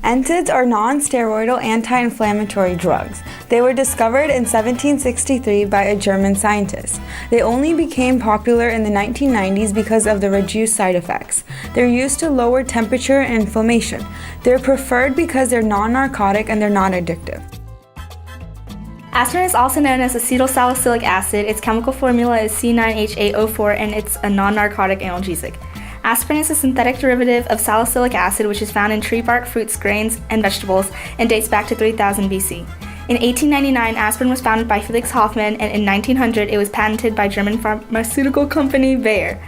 NSAIDs are non-steroidal anti-inflammatory drugs. They were discovered in 1763 by a German scientist. They only became popular in the 1990s because of the reduced side effects. They're used to lower temperature and inflammation. They're preferred because they're non-narcotic and they're not addictive. Aspirin is also known as acetylsalicylic acid. Its chemical formula is C9H8O4 and it's a non-narcotic analgesic. Aspirin is a synthetic derivative of salicylic acid which is found in tree bark, fruits, grains, and vegetables and dates back to 3000 BC. In 1899, aspirin was founded by Felix Hoffmann, and in 1900 it was patented by German pharmaceutical company Bayer.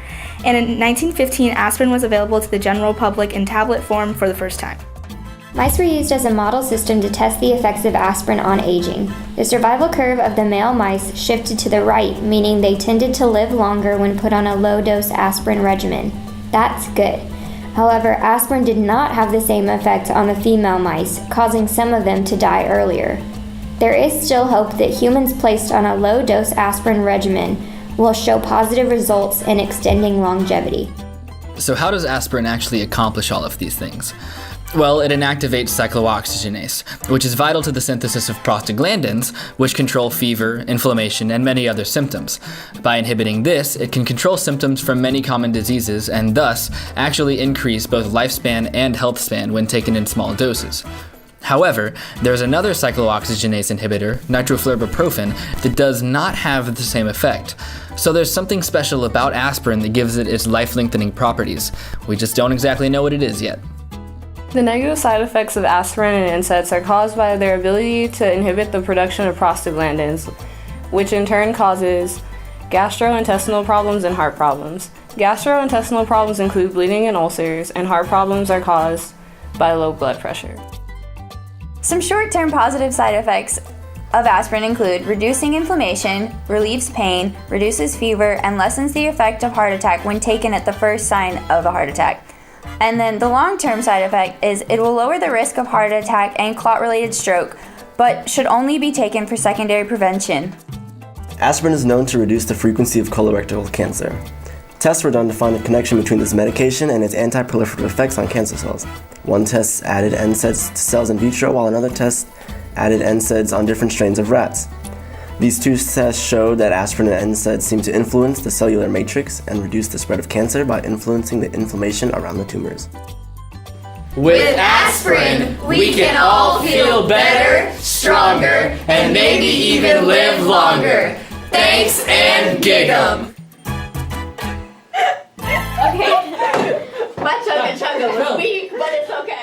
And in 1915, aspirin was available to the general public in tablet form for the first time. Mice were used as a model system to test the effects of aspirin on aging. The survival curve of the male mice shifted to the right, meaning they tended to live longer when put on a low-dose aspirin regimen. That's good. However, aspirin did not have the same effect on the female mice, causing some of them to die earlier. There is still hope that humans placed on a low-dose aspirin regimen will show positive results in extending longevity. So how does aspirin actually accomplish all of these things? Well, it inactivates cyclooxygenase, which is vital to the synthesis of prostaglandins, which control fever, inflammation, and many other symptoms. By inhibiting this, it can control symptoms from many common diseases and thus actually increase both lifespan and health span when taken in small doses. However, there's another cyclooxygenase inhibitor, nitrofluoroprofen, that does not have the same effect. So there's something special about aspirin that gives it its life-lengthening properties. We just don't exactly know what it is yet. The negative side effects of aspirin and NSAIDs are caused by their ability to inhibit the production of prostaglandins, which in turn causes gastrointestinal problems and heart problems. Gastrointestinal problems include bleeding and ulcers, and heart problems are caused by low blood pressure. Some short-term positive side effects of aspirin include reducing inflammation, relieves pain, reduces fever, and lessens the effect of heart attack when taken at the first sign of a heart attack. And then the long-term side effect is it will lower the risk of heart attack and clot-related stroke, but should only be taken for secondary prevention. Aspirin is known to reduce the frequency of colorectal cancer. Tests were done to find the connection between this medication and its anti-proliferative effects on cancer cells. One test added NSAIDs to cells in vitro, while another test added NSAIDs on different strains of rats. These two tests showed that aspirin and NSAIDs seem to influence the cellular matrix and reduce the spread of cancer by influencing the inflammation around the tumors. With aspirin, we can all feel better, stronger, and maybe even live longer. Thanks and gig 'em! Okay. My chugga was weak, but it's okay.